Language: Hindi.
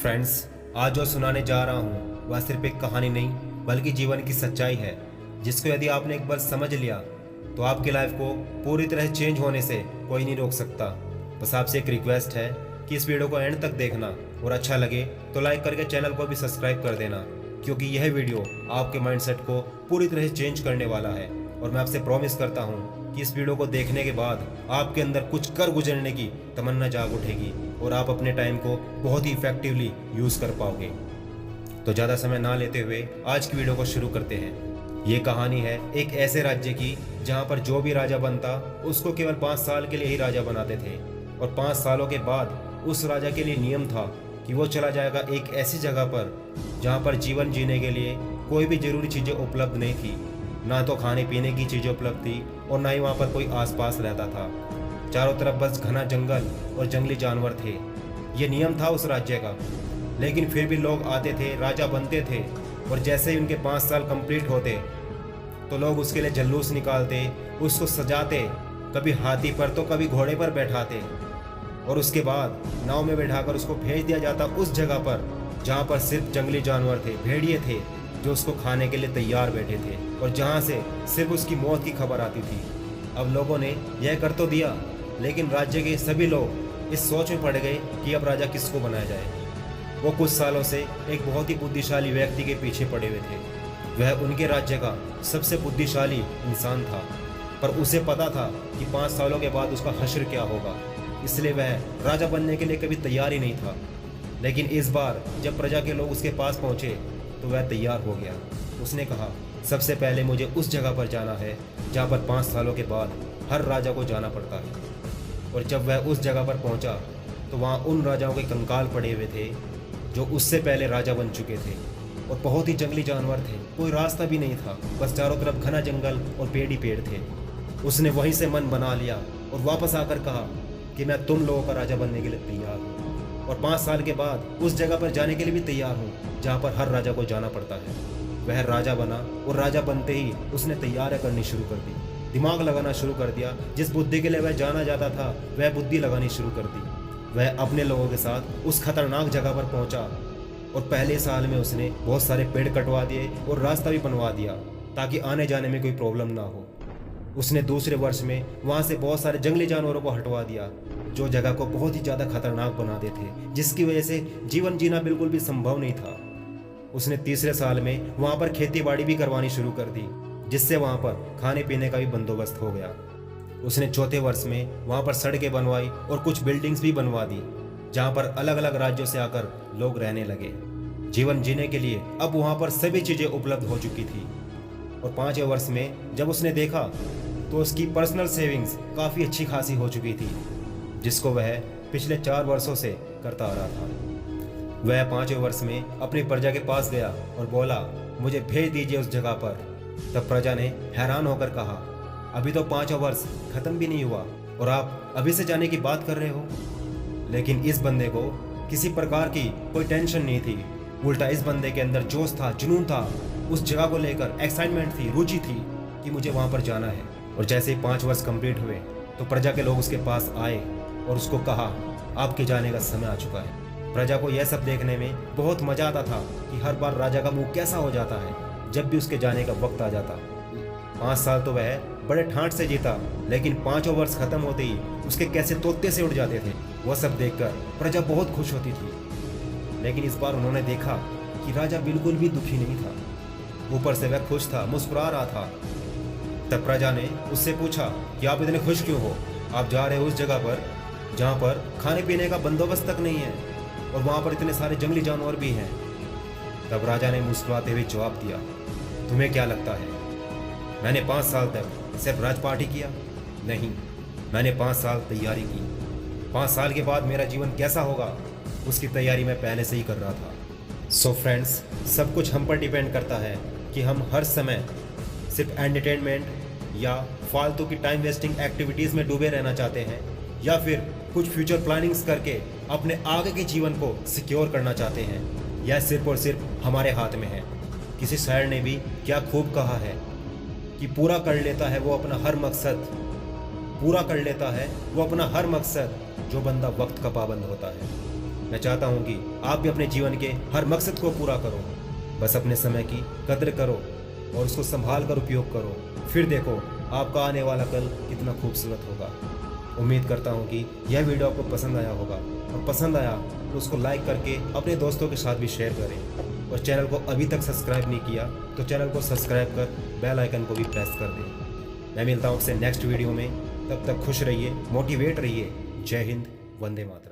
फ्रेंड्स, आज जो सुनाने जा रहा हूँ वह सिर्फ एक कहानी नहीं बल्कि जीवन की सच्चाई है, जिसको यदि आपने एक बार समझ लिया तो आपकी लाइफ को पूरी तरह चेंज होने से कोई नहीं रोक सकता। बस आपसे एक रिक्वेस्ट है कि इस वीडियो को एंड तक देखना और अच्छा लगे तो लाइक करके चैनल को भी सब्सक्राइब कर देना, क्योंकि यह वीडियो आपके माइंडसेट को पूरी तरह चेंज करने वाला है। और मैं आपसे प्रॉमिस करता हूँ कि इस वीडियो को देखने के बाद आपके अंदर कुछ कर गुजरने की तमन्ना जाग उठेगी और आप अपने टाइम को बहुत ही इफेक्टिवली यूज़ कर पाओगे। तो ज़्यादा समय ना लेते हुए आज की वीडियो को शुरू करते हैं। ये कहानी है एक ऐसे राज्य की जहाँ पर जो भी राजा बनता उसको केवल 5 साल के लिए ही राजा बनाते थे, और 5 सालों के बाद उस राजा के लिए नियम था कि वो चला जाएगा एक ऐसी जगह पर जहाँ पर जीवन जीने के लिए कोई भी ज़रूरी चीज़ें उपलब्ध नहीं थी। ना तो खाने पीने की चीज़ें उपलब्ध थी और ना ही वहाँ पर कोई आसपास रहता था। चारों तरफ बस घना जंगल और जंगली जानवर थे। ये नियम था उस राज्य का। लेकिन फिर भी लोग आते थे, राजा बनते थे, और जैसे ही उनके 5 साल कंप्लीट होते तो लोग उसके लिए जल्लूस निकालते, उसको सजाते, कभी हाथी पर तो कभी घोड़े पर बैठाते, और उसके बाद नाव में बैठाकर उसको भेज दिया जाता उस जगह पर जहाँ पर सिर्फ जंगली जानवर थे, भेड़िए थे जो उसको खाने के लिए तैयार बैठे थे, और जहाँ से सिर्फ उसकी मौत की खबर आती थी। अब लोगों ने यह कर तो दिया, लेकिन राज्य के सभी लोग इस सोच में पड़ गए कि अब राजा किसको बनाया जाए। वो कुछ सालों से एक बहुत ही बुद्धिशाली व्यक्ति के पीछे पड़े हुए थे। वह उनके राज्य का सबसे बुद्धिशाली इंसान था, पर उसे पता था कि 5 सालों के बाद उसका हश्र क्या होगा, इसलिए वह राजा बनने के लिए कभी तैयार ही नहीं था। लेकिन इस बार जब प्रजा के लोग उसके पास पहुंचे तो वह तैयार हो गया। उसने कहा, सबसे पहले मुझे उस जगह पर जाना है जहाँ पर 5 सालों के बाद हर राजा को जाना पड़ता है। और जब वह उस जगह पर पहुंचा तो वहाँ उन राजाओं के कंकाल पड़े हुए थे जो उससे पहले राजा बन चुके थे, और बहुत ही जंगली जानवर थे। कोई रास्ता भी नहीं था, बस चारों तरफ घना जंगल और पेड़ ही पेड़ थे। उसने वहीं से मन बना लिया और वापस आकर कहा कि मैं तुम लोगों का राजा बनने के लिए तैयार हूँ, और 5 साल के बाद उस जगह पर जाने के लिए भी तैयार हूँ जहाँ पर हर राजा को जाना पड़ता है। वह राजा बना, और राजा बनते ही उसने तैयारियां करनी शुरू कर दी, दिमाग लगाना शुरू कर दिया। जिस बुद्धि के लिए वह जाना जाता था वह बुद्धि लगानी शुरू कर दी। वह अपने लोगों के साथ उस खतरनाक जगह पर पहुंचा, और पहले साल में उसने बहुत सारे पेड़ कटवा दिए और रास्ता भी बनवा दिया ताकि आने जाने में कोई प्रॉब्लम ना हो। उसने दूसरे वर्ष में वहाँ से बहुत सारे जंगली जानवरों को हटवा दिया जो जगह को बहुत ही ज़्यादा खतरनाक बनाते थे, जिसकी वजह से जीवन जीना बिल्कुल भी संभव नहीं था। उसने तीसरे साल में वहाँ पर खेती बाड़ी भी करवानी शुरू कर दी, जिससे वहाँ पर खाने पीने का भी बंदोबस्त हो गया। उसने चौथे वर्ष में वहाँ पर सड़कें बनवाई और कुछ बिल्डिंग्स भी बनवा दी जहाँ पर अलग अलग राज्यों से आकर लोग रहने लगे। जीवन जीने के लिए अब वहाँ पर सभी चीज़ें उपलब्ध हो चुकी थी। और 5वें वर्ष में जब उसने देखा तो उसकी पर्सनल सेविंग्स काफ़ी अच्छी खासी हो चुकी थी, जिसको वह पिछले 4 वर्षों से करता आ रहा था। वह 5वें वर्ष में अपनी प्रजा के पास गया और बोला, मुझे भेज दीजिए उस जगह पर। तब प्रजा ने हैरान होकर कहा, अभी तो 5वां वर्ष खत्म भी नहीं हुआ और आप अभी से जाने की बात कर रहे हो। लेकिन इस बंदे को किसी प्रकार की कोई टेंशन नहीं थी। उल्टा इस बंदे के अंदर जोश था, जुनून था, उस जगह को लेकर एक्साइटमेंट थी, रुचि थी कि मुझे वहाँ पर जाना है। और जैसे ही 5 वर्ष कंप्लीट हुए तो प्रजा के लोग उसके पास आए और उसको कहा, आपके जाने का समय आ चुका है। प्रजा को यह सब देखने में बहुत मजा आता था कि हर बार राजा का मुंह कैसा हो जाता है जब भी उसके जाने का वक्त आ जाता। 5 साल तो वह बड़े ठाठ से जीता, लेकिन 5वां वर्ष खत्म होते ही उसके कैसे तोते से उड़ जाते थे। वह सब देखकर प्रजा बहुत खुश होती थी। लेकिन इस बार उन्होंने देखा कि राजा बिल्कुल भी दुखी नहीं था, ऊपर से वह खुश था, मुस्कुरा रहा था। तब प्रजा ने उससे पूछा कि आप इतने खुश क्यों हो? आप जा रहे हो उस जगह पर जहाँ पर खाने पीने का बंदोबस्त तक नहीं है, और वहाँ पर इतने सारे जंगली जानवर भी हैं। तब राजा ने मुस्कुराते हुए जवाब दिया, तुम्हें क्या लगता है मैंने 5 साल तक सिर्फ राजपाट ही किया? नहीं, मैंने 5 साल तैयारी की। 5 साल के बाद मेरा जीवन कैसा होगा उसकी तैयारी मैं पहले से ही कर रहा था। सो फ्रेंड्स, सब कुछ हम पर डिपेंड करता है कि हम हर समय सिर्फ एंटरटेनमेंट या फालतू की टाइम वेस्टिंग एक्टिविटीज़ में डूबे रहना चाहते हैं, या फिर कुछ फ्यूचर प्लानिंग्स करके अपने आगे के जीवन को सिक्योर करना चाहते हैं। यह सिर्फ और सिर्फ हमारे हाथ में है। किसी शायर ने भी क्या खूब कहा है कि पूरा कर लेता है वो अपना हर मकसद, पूरा कर लेता है वो अपना हर मकसद जो बंदा वक्त का पाबंद होता है। मैं चाहता हूँ कि आप भी अपने जीवन के हर मकसद को पूरा करो। बस अपने समय की कद्र करो और उसको संभाल कर उपयोग करो। फिर देखो आपका आने वाला कल कितना खूबसूरत होगा। उम्मीद करता हूँ कि यह वीडियो आपको पसंद आया होगा, और पसंद आया तो उसको लाइक करके अपने दोस्तों के साथ भी शेयर करें। और चैनल को अभी तक सब्सक्राइब नहीं किया तो चैनल को सब्सक्राइब कर बेल आइकन को भी प्रेस कर दें। मैं मिलता हूँ आपसे नेक्स्ट वीडियो में। तब तक खुश रहिए, मोटिवेट रहिए। जय हिंद, वंदे मातरम।